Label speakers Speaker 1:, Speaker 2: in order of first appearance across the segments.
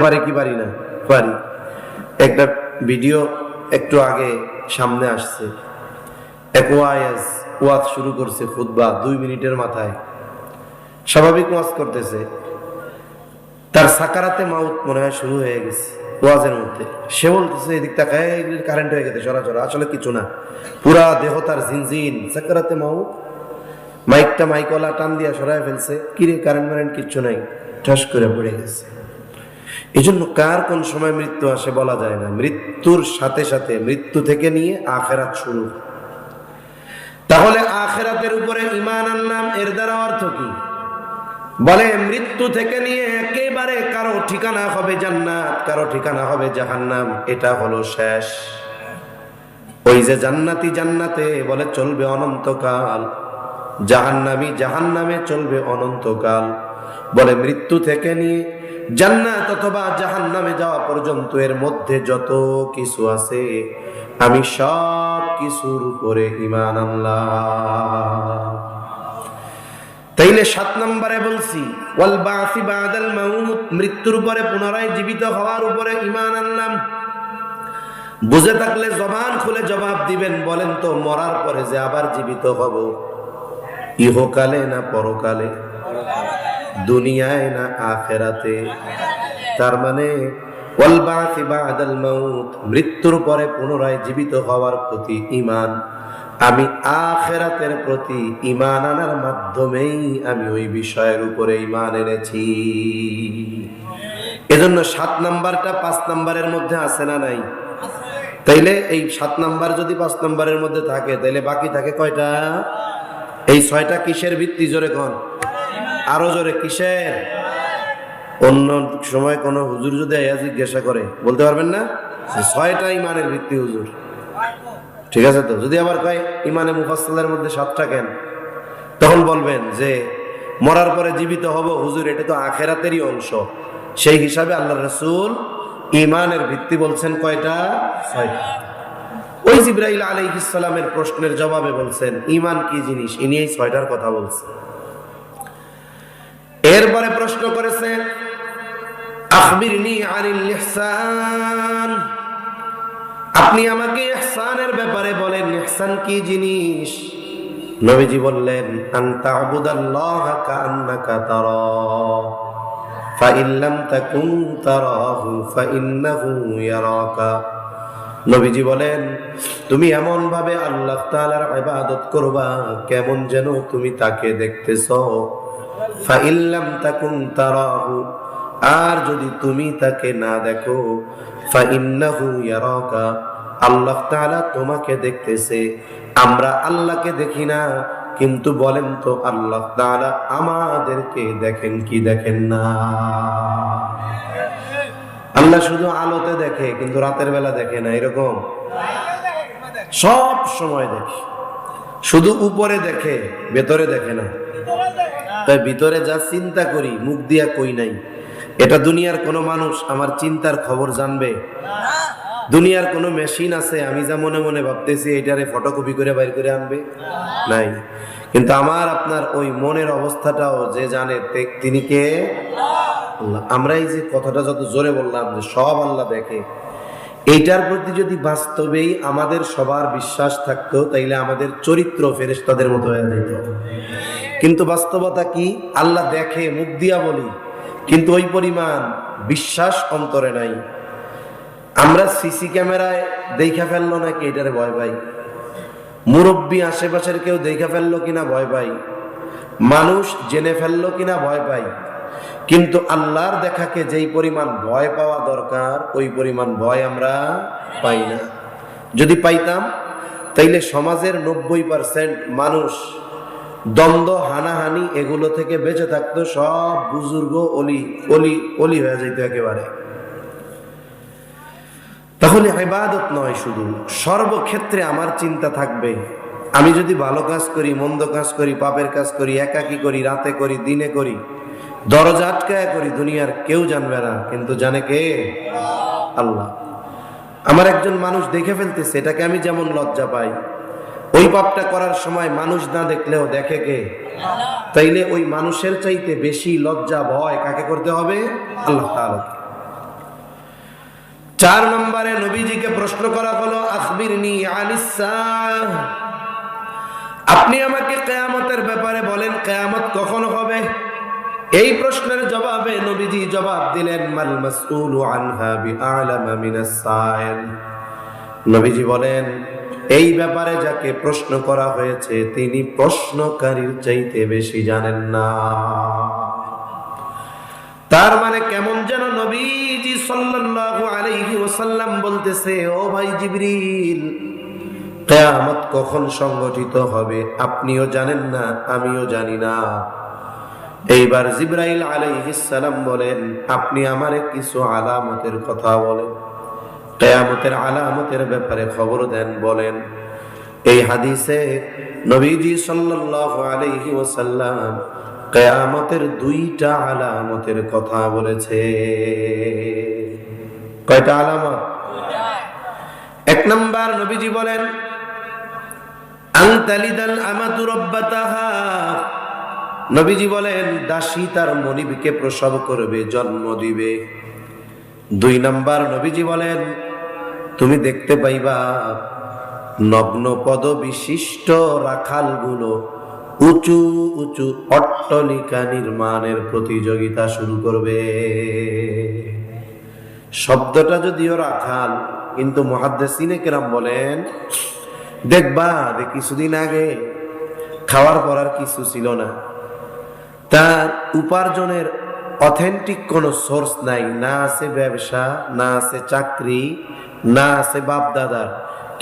Speaker 1: পারি কি পারি না? পারি। একটা ভিডিও একটু আগে সামনে আসছে, এক ওয়াজ শুরু করছে, খুতবা 2 মিনিটের মাথায় স্বাভাবিক ওয়াজ করতেছে, তার সাকারাতে মাউত মনে হয় শুরু হয়ে গেছে ওয়াজের মধ্যে। সে বলতেছে এদিক তাকায় কারেন্ট হয়ে গেছে সরাসরি, আসলে কিছু না, পুরা দেহ তার ঝিনঝিন, সাকারাতে মাউত। মাইকওয়ালা টান দিয়া সরাই ফেলছে, কিরে কারেন্ট কিচ্ছু নাই, ঠাস করে পড়ে গেছে। এই জন্য কার কোন সময় মৃত্যু আসে বলা যায় না। মৃত্যুর সাথে সাথে, মৃত্যু থেকে নিয়ে আখেরাত শুরু। তাহলে আখেরাতের উপরে ঈমান আনলাম, এর দ্বারা অর্থ কি? বলে মৃত্যু থেকে নিয়ে একেবারে কারো ঠিকানা হবে জান্নাত, কারো ঠিকানা হবে জাহান্নাম, এটা হলো শেষ। ওই যে জান্নাতি জান্নাতে বলে চলবে অনন্তকাল, জাহান্নামী জাহান্নামে চলবে অনন্তকাল। বলে মৃত্যু থেকে নিয়ে জান্নাত অথবা জাহান্নামে যাওয়া পর্যন্ত এর মধ্যে যত কিছু আছে, আমি সব কিছুর উপরে ঈমান আনলাম। তাইলে 7 নম্বরে বলছি ওয়াল বাসি বাদাল মাউত, মৃত্যুর পরে পুনরায় জীবিত হওয়ার উপরে ঈমান আনলাম। বুঝে থাকলে জবান খুলে জবাব দিবেন, বলেন তো মরার পরে যে আবার জীবিত হব, ইহকালে না পরকালে, দুনিয়ায় না আখেরাতে? তার মানে ওয়াল বাসি বাদাল মাউত, মৃত্যুর পরে পুনরায় জীবিত হওয়ার প্রতি ঈমান, আমি আখেরাতের প্রতি ঈমান আনার মাধ্যমেই আমি ওই বিষয়ের উপরে ঈমান এনেছি। এজন্য 7 নাম্বারটা 5 নাম্বারের মধ্যে আছে না নাই? তাইলে এই 7 নাম্বার যদি 5 নাম্বারের মধ্যে থাকে, তাইলে বাকি থাকে কয়টা? এই 6টা কিসের ভিত্তি? জোরে কোন, আরো জোরে, কিসের? অন্য সময় কোন হুজুর যদি আয়া জিজ্ঞাসা করে বলতে পারবেন না 6টা ঈমানের ভিত্তি হুজুর, ঠিক আছে তো? যদি আবার কয় ইমানে মুফাসসালের মধ্যে 7টা কেন, তখন বলবেন যে মরার পরে জীবিত হব হুজুর, এটা তো আখেরাতেরই অংশ। সেই হিসাবে আল্লাহর রাসূল ইমানের ভিত্তি বলছেন কয়টা? 6টা। ওই জিবরাইল আলাইহিস সালামের প্রশ্নের জবাবে বলছেন ঈমান কি জিনিস, ইনি এই 6টার কথা বলছেন। এরপরে প্রশ্ন করেছেন আখবিরনি আনিল ইহসান, আপনি আমাকে ইহসানের ব্যাপারে বলেন, ইহসান কি জিনিস? নবীজি বললেন আনতা আবুদাল্লাহা কাআন্নাকা তারাহু ফাইন লাম তাকুন তারাহু ফাইন্নাহু ইয়ারাকা। নবীজি বলেন তুমি এমন ভাবে আল্লাহ তাআলার ইবাদত করবা কেমন যেন তুমি তাকে দেখতেছো। ফাইন লাম তাকুন তারাহু, আর যদি তুমি তাকে না দেখো, ফাইন্নাহু ইয়ারাকা, আল্লাহ তাআলা তোমাকে দেখতেছে। আমরা আল্লাহকে দেখি না, কিন্তু বলেন তো আল্লাহ তাআলা আমাদেরকে দেখেন কি দেখেন না? আল্লাহ শুধু আলোতে দেখে, কিন্তু রাতের বেলা দেখে না, এরকম? সব সময় দেখে, শুধু উপরে দেখে, ভেতরে দেখে না। তাই ভিতরে যা চিন্তা করি মুখ দিয়া কই নাই, এটা দুনিয়ার কোনো মানুষ আমার চিন্তার খবর জানবে? দুনিয়ার কোনো মেশিন আছে আমি যা মনে মনে ভাবতেছি এটারে ফটোকপি করে বাইর করে আনবে? নাই। কিন্তু আমার আপনার ওই মনের অবস্থাটাও যে জানে, তিনি কে? আল্লাহ। আমরা এই যে কথাটা যত জোরে বললাম যে সব আল্লাহ দেখে, এইটার প্রতি যদি বাস্তবেই আমাদের সবার বিশ্বাস থাকতো, তাইলে আমাদের চরিত্র ফেরেশতাদের মতো হয়ে যেত। কিন্তু বাস্তবতা কি? আল্লাহ দেখে, মুখ দিয়া বলি, কিন্তু ওই পরিমাণ বিশ্বাস অন্তরে নাই। আমরা সিসি ক্যামেরায় দেখা ফেললো নাকি এটারে ভয় পাই, মুরব্বী আশেপাশের কেউ দেখা ফেললো কিনা ভয় পাই, মানুষ জেনে ফেললো কিনা ভয় পাই। কিন্তু আল্লাহর দেখাকে যেই পরিমাণ ভয় পাওয়া দরকার, ওই পরিমাণ ভয় আমরা পাই না। যদি পাইতাম তাইলে সমাজের 90% মানুষ দ্বন্দ্ব, হানাহানি এগুলো থেকে বেঁচে থাকতো, সব বুজুর্গ অলি হয়ে যেত একেবারে। তাহলে ইবাদত নয় শুধু, সর্বক্ষেত্রে আমার চিন্তা থাকবে আমি যদি ভালো কাজ করি, মন্দ কাজ করি, পাপের কাজ করি, একাকী করি, রাতে করি, দিনে করি, দরজা আটকায় করি, দুনিয়ার কেউ জানবে না, কিন্তু জানে কে? আল্লাহ। আমার একজন মানুষ দেখে ফেলতেছে, এটাকে আমি যেমন লজ্জা পাই, ওই পাপটা করার সময় মানুষ না দেখলেও দেখে কে? তাইলে ওই মানুষের চাইতে বেশি লজ্জা ভয় কাকে করতে হবে? আল্লাহ তাআলাকে। 4 নম্বরে নবীজিকে প্রশ্ন করা হলো আখবিরনি আনিস সাআহ, আপনি আমাকে কিয়ামতের ব্যাপারে বলেন, কিয়ামত কখন হবে? এই প্রশ্নের জবাবে নবীজি জবাব দিলেন, মাল মাসউলু আনহা বিআলামা মিনাস সাইল। নবীজি বলেন, এই ব্যাপারে যাকে প্রশ্ন করা হয়েছে তিনি প্রশ্নকারীর চাইতে বেশি জানেন না। তার মানে কেমন যেন নবীজি সাল্লাল্লাহু আলাইহি ওয়াসাল্লাম বলতেছে, ও ভাই জিবরিল, কিয়ামত কখন সংঘটিত হবে আপনিও জানেন না, আমিও জানি না। এইবার জিবরাইল আলাইহিস সালাম বলেন, আপনি আমারে কিছু আলামতের কথা বলেন, কিয়ামতের আলামতের ব্যাপারে খবর দেন, বলেন। এই হাদিসে নবীজি সাল্লাল্লাহু আলাইহি ওয়াসাল্লাম কিয়ামতের 2টা আলামতের কথা বলেছে। কয়টা আলামত? 1 নাম্বার নবীজি বলেন, আনতালিদাল আমাতু রাব্বাতাহা, নবীজি বলেন দাসী তার মনিবকে প্রসব করবে, জন্ম দিবে। 2 নাম্বার নবীজি বলেন, তুমি দেখতে পাইবা নগ্ন পদ বিশিষ্ট রাখালগুলো উঁচু উঁচু অট্টালিকা নির্মাণের প্রতিযোগিতা শুরু করবে। শব্দটা যদিও রাখাল, কিন্তু মুহাদ্দিসিনে কেরাম বলেন, দেখবা যে কিছুদিন আগে খাওয়ার পরার কিছু ছিল না, তার উপার্জনের অথেন্টিক কোনো সোর্স নাই, না আছে ব্যবসা, না আছে চাকরি, না আছে বাপ দাদার,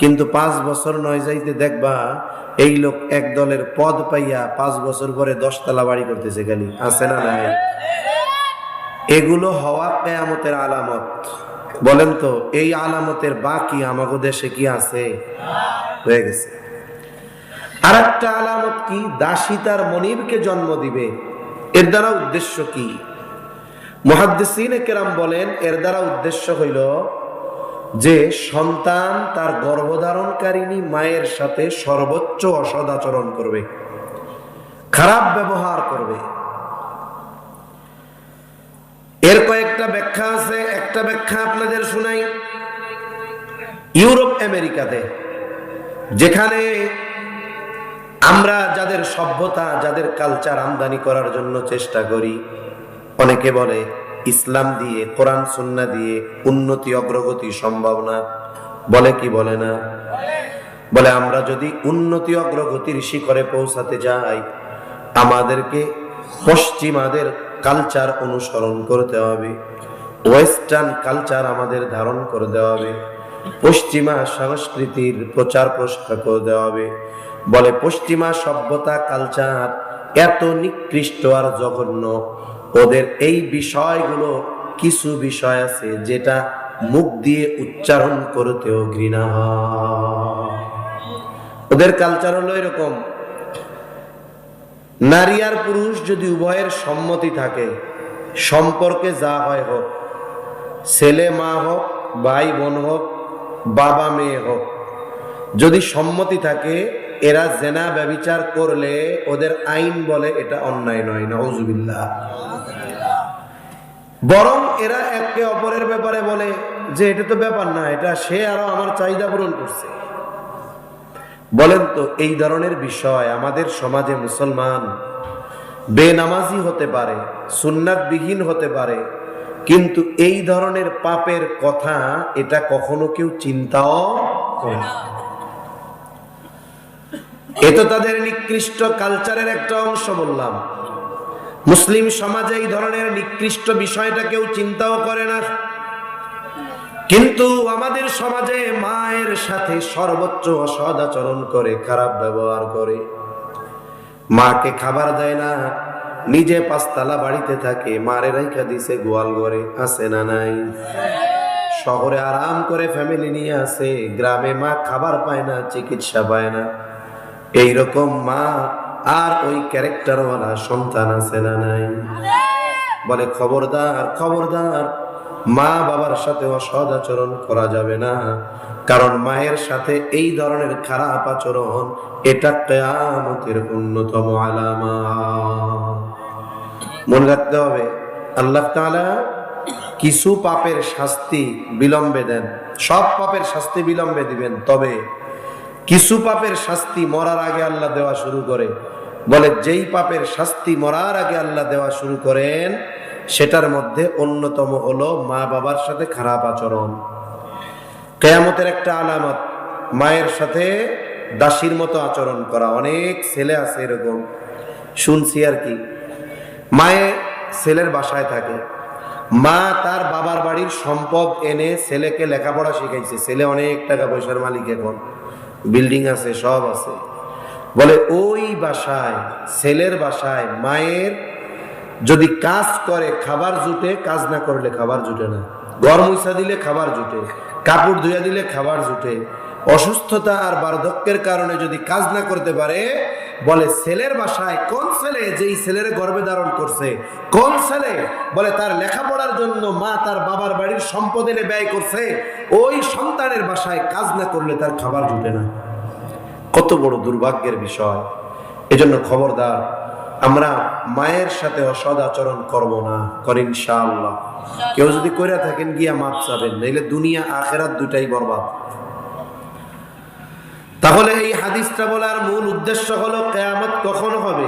Speaker 1: কিন্তু 5 বছর নয় যাইতে দেখবা এই লোক এক দলের পদ পাইয়া 5 বছর পরে 10 তলা বাড়ি করতেছে। খালি আছে না নাই? এগুলো হওয়া কিয়ামতের আলামত। বলেন তো, এই আলামতের বাকি আমাদের দেশে কি আছে? হয়ে গেছে। আরেকটা আলামত কি? দাসী তার মনিবকে জন্ম দিবে। এর দ্বারা উদ্দেশ্য কি? মুহাদ্দিসিনে কেরাম বলেন, এর দ্বারা উদ্দেশ্য হইল যে সন্তান তার গর্ভধারণকারিণী মায়ের সাথে সর্বোচ্চ অসদাচরণ করবে, খারাপ ব্যবহার করবে। এর কয়েকটা ব্যাখ্যা আছে, একটা ব্যাখ্যা আপনাদের শুনাই। ইউরোপ আমেরিকাতে, যেখানে আমরা যাদের সভ্যতা, যাদের কালচার আমদানি করার জন্য চেষ্টা করি, অনেকে বলে ইসলাম দিয়ে, কোরআন সুন্নাহ দিয়ে উন্নতি অগ্রগতি সম্ভব না। বলে কি বলে না? বলে আমরা যদি উন্নতি অগ্রগতির শিখরে পৌঁছাতে যাই, আমাদেরকে পশ্চিমাদের কালচার অনুসরণ করতে হবে, ওয়েস্টার্ন কালচার আমাদের ধারণ করে দেওয়া হবে, পশ্চিমা সংস্কৃতির প্রচার প্রসার করে দেওয়া হবে। বলে পশ্চিমা সভ্যতা কালচার এত নিকৃষ্ট আর জঘন্য, ওদের এই বিষয়গুলো, কিছু বিষয় আছে যেটা মুখ দিয়ে উচ্চারণ করতেও ঘৃণা হয়। ওদের কালচার হলো এরকম, নারী আর পুরুষ যদি উভয়ের সম্মতি থাকে, সম্পর্কে যা হয় হোক, ছেলে মা হোক, ভাই বোন হোক, বাবা মেয়ে হোক, যদি সম্মতি থাকে, এরা জেনা ব্যভিচার করলে ওদের আইন বলে এটা অন্যায় নয়, নাউজুবিল্লাহ। বরং এরা একে অপরের ব্যাপারে বলে যে এটা তো ব্যাপার না, এটা সে আরো আমার চাহিদা পূরণ করছে। বলেন তো, এই ধরনের বিষয় আমাদের সমাজে মুসলমান বেনামাজি হতে পারে, সুন্নাতবিহীন হতে পারে, কিন্তু এই ধরনের পাপের কথা এটা কখনো কেউ চিন্তাও করে না। এটা তাদের নিকৃষ্ট কালচারের একটা অংশ বললাম। মুসলিম সমাজে এই ধরনের নিকৃষ্ট বিষয়টা কেউ চিন্তাও করে না, কিন্তু আমাদের সমাজে মায়ের সাথে সর্বোচ্চ অসদাচরণ করে, খারাপ ব্যবহার করে, মাকে খাবার দেয় না, নিজে 5 তলা বাড়িতে থাকে, মারে রাইখা দিছে গোয়াল ঘরে। আছে না নাই? শহরে আরাম করে ফ্যামিলি নিয়ে আছে, গ্রামে মা খাবার পায় না, চিকিৎসা পায় না। এইরকম মা আর ওই ক্যারেক্টারওয়ালা সন্তান আছে না নাই? বলে খবরদার, খবরদার, মা বাবার সাথে অসৎ আচরণ করা যাবে না, কারণ মায়ের সাথে এই ধরনের খারাপ আচরণ এটা কিয়ামতের অন্যতম আলামত। মনে রাখতে হবে, আল্লাহ তাআলা কিছু পাপের শাস্তি বিলম্বে দেন, সব পাপের শাস্তি বিলম্বে দিবেন, তবে কিছু পাপের শাস্তি মরার আগে আল্লাহ দেওয়া শুরু করে। বলে যেই পাপের শাস্তি মরার আগে আল্লাহ দেওয়া শুরু করেন সেটার মধ্যে অন্যতম হলো মা বাবার সাথে খারাপ আচরণ। কিয়ামতের একটা আলামত মায়ের সাথে দাসীর মতো আচরণ করা। অনেক ছেলে আছে এরকম, শুনছি আর কি। মায়ে ছেলের বাসায় থাকে, মা তার বাবার বাড়ির সম্পদ এনে ছেলেকে লেখাপড়া শিখাইছে। ছেলে অনেক টাকা পয়সার মালিক, এখন বিল্ডিং আছে, সব আছে। বলে ওই বাসায়, ছেলের বাসায় মায়ের যদি কাজ করে খাবার জুটে, কাজ না করলে খাবার জুটে না। ঘর মুছা দিলে খাবার জুটে, কাপড় ধুইয়া দিলে খাবার জুটে। অসুস্থতা আর বার্ধক্যের কারণে যদি কাজ না করতে পারে, বলে ছেলের বাসায় কোন ছেলে যেই ছেলের গর্ভে ধারণ করছে, কোন ছেলে বলে তার লেখাপড়ার জন্য মা তার বাবার বাড়ির সম্পদ এনে ব্যয় করছে, ওই সন্তানের বাসায় কাজ না করলে তার খাবার জুটে না। কত বড় দুর্ভাগ্যের বিষয়। এজন্য খবরদার, আমরা মায়ের সাথে অসৎ আচরণ করবো না, করি ইনশাআল্লাহ। কেউ যদি কইরা থাকেন গিয়া মাপ চাবেন, নইলে দুনিয়া আখেরাত দুটাই বরবাদ। তাহলে এই হাদিসটা বলার মূল উদ্দেশ্য হলো কিয়ামত কখন হবে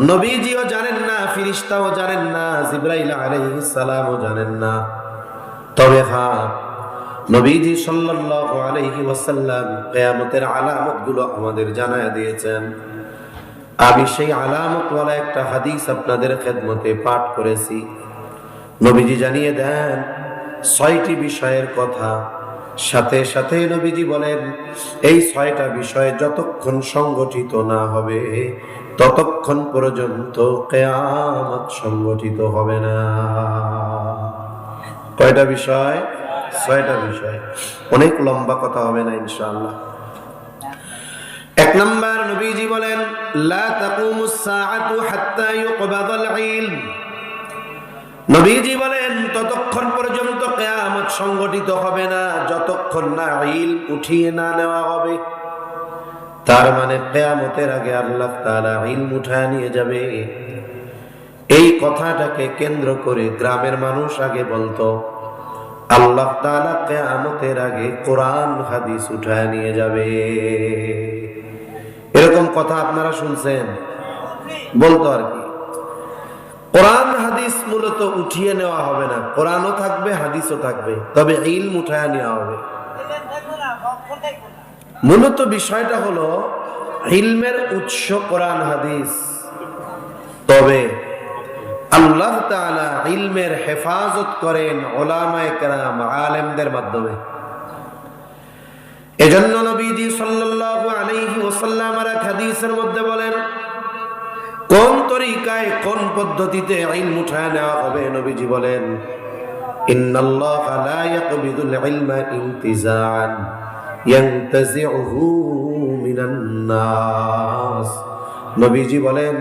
Speaker 1: নবীজিও জানেন না, ফেরেশতাও জানেন না, জিবরাইল আলাইহিস সালামও জানেন না। তবে হ্যাঁ, নবীজি সাল্লাল্লাহু আলাইহি ওয়াসাল্লাম কিয়ামতের আলামতগুলো আমাদের জানায় দিয়েছেন। আমি সেই আলামতওয়ালা একটা হাদিস আপনাদের খেদমতে পাঠ করেছি। নবীজি জানিয়ে দেন ৬টি বিষয়ের কথা। সাথে সাথে নবীজি বলেন, এই ৬টা বিষয় যতক্ষণ সংগঠিত না হবে ততক্ষণ পর্যন্ত কিয়ামত সংগঠিত হবে না। কয়টা বিষয়? ৬টা বিষয়। অনেক লম্বা কথা হবে না ইনশাআল্লাহ। ১ নাম্বার, নবীজি বলেন, লা তাকুমুস সাআতু হাত্তা ইউকবাদাল ইলম। নবীজি বলেন ততক্ষণ পর্যন্ত কিয়ামত সংগঠিত হবে না যতক্ষণ না ইলম উঠিয়ে না নেওয়া হবে। তার মানে কিয়ামতের আগে আল্লাহ তাআলা ইলম উঠায় নিয়ে যাবে। এই কথাটাকে কেন্দ্র করে গ্রামের মানুষ আগে বলতো, আল্লাহ তাআলা কিয়ামতের আগে কোরআন হাদিস উঠায় নিয়ে যাবে। এরকম কথা আপনারা শুনছেন? বলতো আর কি। কোরআন হাদিস মূলত উঠিয়ে নেওয়া হবে না, কোরআনও থাকবে, হাদিসও থাকবে, তবে ইলম উঠায় নেওয়া হবে। মূলত বিষয়টা হলো ইলমের উৎস কোরআন হাদিস, তবে আল্লাহ তাআলা ইলমের হেফাজত করেন উলামায়ে কেরাম, আলেমদের মাধ্যমে। এজন্য নবীজি সাল্লাল্লাহু আলাইহি ওয়াসাল্লাম এক হাদিসের মধ্যে বলেন, কোন তরিকায় কোন পদ্ধতিতে ইলম উঠায় নেওয়া হবে। নবীজি বলেন, ইন্নাল্লাহা লা ইয়াকবিদুল ইলমা ইনতিজাআন ইয়ানতাজিউহু মিনান নাস। নবীজি বলেন,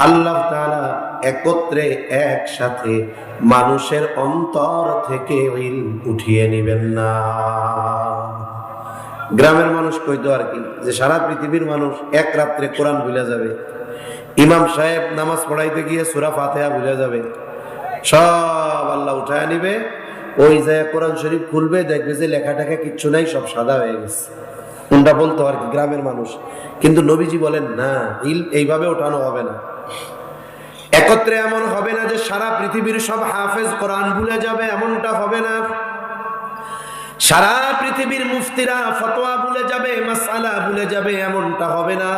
Speaker 1: আল্লাহ তাআলা একত্রে একসাথে মানুষের অন্তর থেকে ইলম উঠিয়ে নেবেন না। গ্রামের মানুষ কইতো আর কি, যে সারা পৃথিবীর মানুষ এক রাত্রে কোরআন ভুলে যাবে। ইমাম সাহেব নামাজ পড়াইতে গিয়ে সূরা ফাতিহা ভুলে যাবে, সব আল্লাহ উঠায় নিবে। ওই জায়গায় কোরআন শরীফ খুলবে, দেখবে যে লেখাটাকে কিচ্ছু নাই, সব সাদা হয়ে গেছে। কোনটা বলতো আর কি গ্রামের মানুষ। কিন্তু নবীজি বলেন না, ইলম এইভাবে ওঠানো হবে না। একত্রে এমন হবে না যে সারা পৃথিবীর সব হাফেজ কোরআন ভুলে যাবে, এমনটা হবে না। সারা পৃথিবীর মুফতিরা ফতোয়া ভুলে যাবে, মাসআলা ভুলে যাবে, এমনটা হবে না।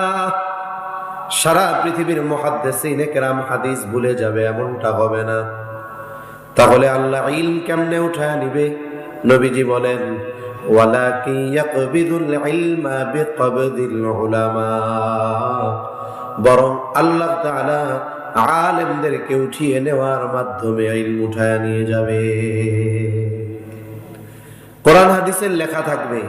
Speaker 1: সারা পৃথিবীর মুহাদ্দিসিনে কেরাম হাদিস ভুলে যাবে, এমনটা হবে না। তাহলে আল্লাহ ইলম কেমনে উঠায় নিবে? নবীজি বলেন, ওয়ালাকি ইয়াকবিদুল ইলমা বিকবদিল উলামা। বরং আল্লাহ তাআলা আলেমদেরকে উঠিয়ে নেওয়ার মাধ্যমে ইলম উঠায় নিয়ে যাবে। কোরআন হাদিসের লেখা থাকবে,